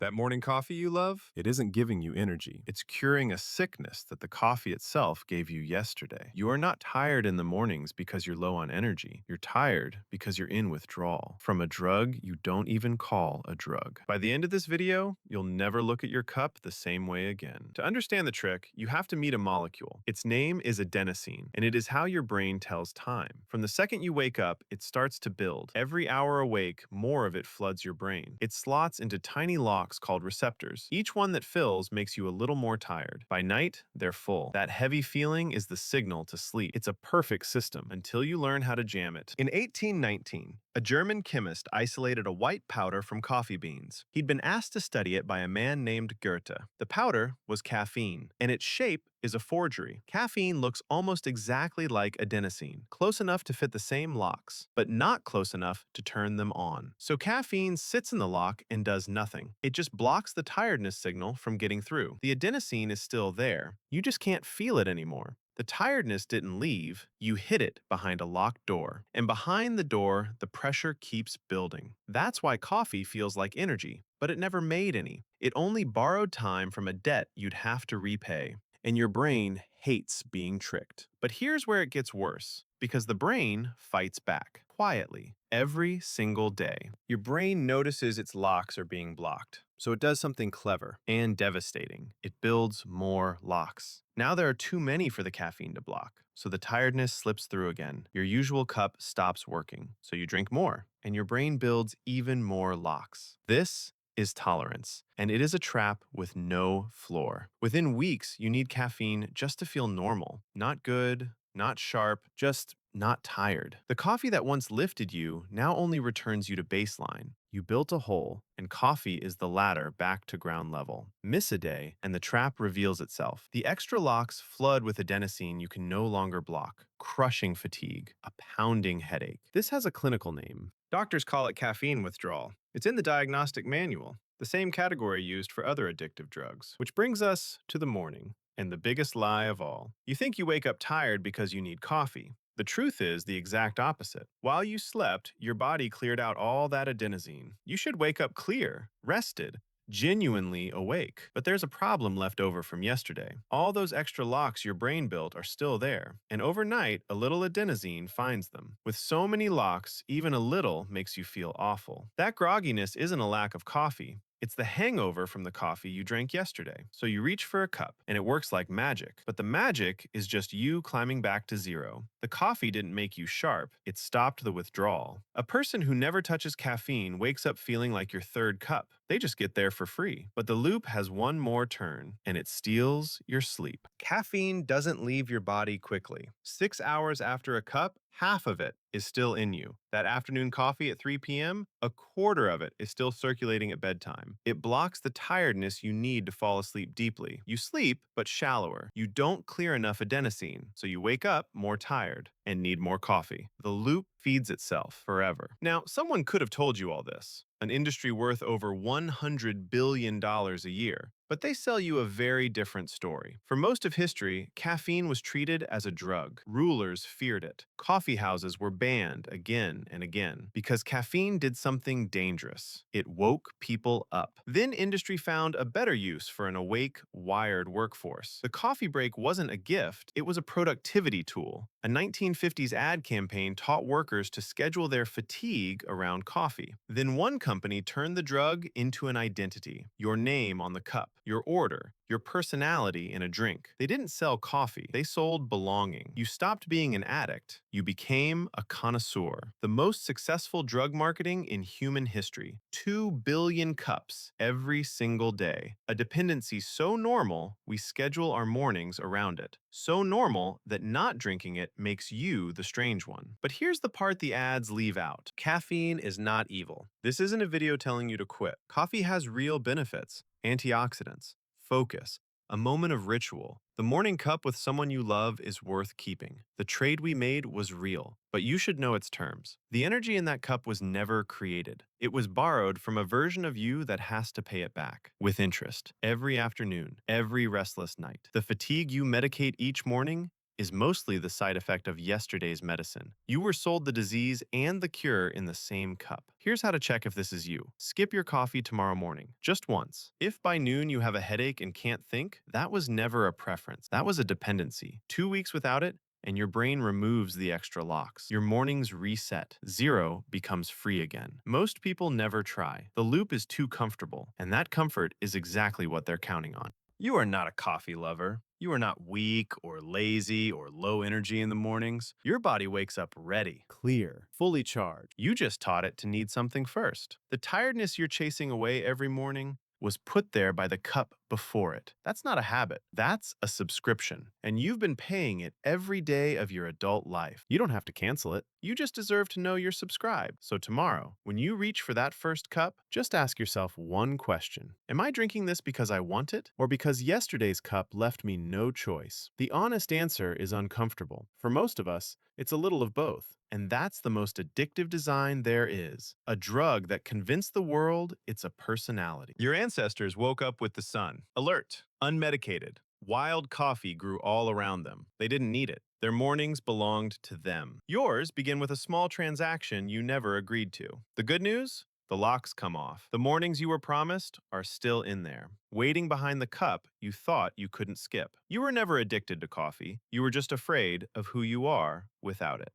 That morning coffee you love, it isn't giving you energy. It's curing a sickness that the coffee itself gave you yesterday. You are not tired in the mornings because you're low on energy. You're tired because you're in withdrawal from a drug you don't even call a drug. By the end of this video, you'll never look at your cup the same way again. To understand the trick, you have to meet a molecule. Its name is adenosine, and it is how your brain tells time. From the second you wake up, it starts to build. Every hour awake, more of it floods your brain. It slots into tiny locks called receptors. Each one that fills makes you a little more tired. By night, they're full. That heavy feeling is the signal to sleep. It's a perfect system until you learn how to jam it. In 1819, a German chemist isolated a white powder from coffee beans. He'd been asked to study it by a man named Goethe. The powder was caffeine, and its shape is a forgery. Caffeine looks almost exactly like adenosine, close enough to fit the same locks, but not close enough to turn them on. So caffeine sits in the lock and does nothing. It just blocks the tiredness signal from getting through. The adenosine is still there. You just can't feel it anymore. The tiredness didn't leave, you hid it behind a locked door. And behind the door, the pressure keeps building. That's why coffee feels like energy, but it never made any. It only borrowed time from a debt you'd have to repay. And your brain hates being tricked. But here's where it gets worse, because the brain fights back, quietly, every single day. Your brain notices its locks are being blocked, so it does something clever and devastating. It builds more locks. Now there are too many for the caffeine to block, so the tiredness slips through again. Your usual cup stops working, so you drink more, and your brain builds even more locks. This is tolerance, and it is a trap with no floor. Within weeks, you need caffeine just to feel normal. Not good, not sharp, just not tired. The coffee that once lifted you now only returns you to baseline. You built a hole, and coffee is the ladder back to ground level. Miss a day, and the trap reveals itself. The extra locks flood with adenosine you can no longer block. Crushing fatigue, a pounding headache. This has a clinical name. Doctors call it caffeine withdrawal. It's in the diagnostic manual, the same category used for other addictive drugs. Which brings us to the morning, and the biggest lie of all. You think you wake up tired because you need coffee. The truth is the exact opposite. While you slept, your body cleared out all that adenosine. You should wake up clear, rested, genuinely awake. But there's a problem left over from yesterday. All those extra locks your brain built are still there, and overnight, a little adenosine finds them. With so many locks, even a little makes you feel awful. That grogginess isn't a lack of coffee. It's the hangover from the coffee you drank yesterday. So you reach for a cup, and it works like magic. But the magic is just you climbing back to zero. The coffee didn't make you sharp, it stopped the withdrawal. A person who never touches caffeine wakes up feeling like your third cup. They just get there for free. But the loop has one more turn, and it steals your sleep. Caffeine doesn't leave your body quickly. 6 hours after a cup, half of it is still in you. That afternoon coffee at 3 p.m., a quarter of it is still circulating at bedtime. It blocks the tiredness you need to fall asleep deeply. You sleep, but shallower. You don't clear enough adenosine, so you wake up more tired and need more coffee. The loop feeds itself forever. Now, someone could have told you all this, an industry worth over $100 billion a year. But they sell you a very different story. For most of history, caffeine was treated as a drug. Rulers feared it. Coffee houses were banned again and again because caffeine did something dangerous. It woke people up. Then industry found a better use for an awake, wired workforce. The coffee break wasn't a gift, it was a productivity tool. A 1950s ad campaign taught workers to schedule their fatigue around coffee. Then one company turned the drug into an identity, your name on the cup, your order, your personality in a drink. They didn't sell coffee, they sold belonging. You stopped being an addict, you became a connoisseur. The most successful drug marketing in human history. 2 billion cups every single day. A dependency so normal, we schedule our mornings around it. So normal that not drinking it makes you the strange one. But here's the part the ads leave out. Caffeine is not evil. This isn't a video telling you to quit. Coffee has real benefits. Antioxidants, focus, a moment of ritual. The morning cup with someone you love is worth keeping. The trade we made was real, but you should know its terms. The energy in that cup was never created. It was borrowed from a version of you that has to pay it back, with interest, every afternoon, every restless night. The fatigue you medicate each morning is mostly the side effect of yesterday's medicine. You were sold the disease and the cure in the same cup. Here's how to check if this is you. Skip your coffee tomorrow morning, just once. If by noon you have a headache and can't think, that was never a preference. That was a dependency. 2 weeks without it, and your brain removes the extra locks. Your mornings reset. Zero becomes free again. Most people never try. The loop is too comfortable, and that comfort is exactly what they're counting on. You are not a coffee lover. You are not weak or lazy or low energy in the mornings. Your body wakes up ready, clear, fully charged. You just taught it to need something first. The tiredness you're chasing away every morning was put there by the cup before it. That's not a habit. That's a subscription. And you've been paying it every day of your adult life. You don't have to cancel it. You just deserve to know you're subscribed. So tomorrow, when you reach for that first cup, just ask yourself one question. Am I drinking this because I want it, or because yesterday's cup left me no choice? The honest answer is uncomfortable. For most of us, it's a little of both. And that's the most addictive design there is. A drug that convinced the world it's a personality. Your ancestors woke up with the sun, alert, unmedicated. Wild coffee grew all around them. They didn't need it. Their mornings belonged to them. Yours begin with a small transaction you never agreed to. The good news? The locks come off. The mornings you were promised are still in there, waiting behind the cup you thought you couldn't skip. You were never addicted to coffee. You were just afraid of who you are without it.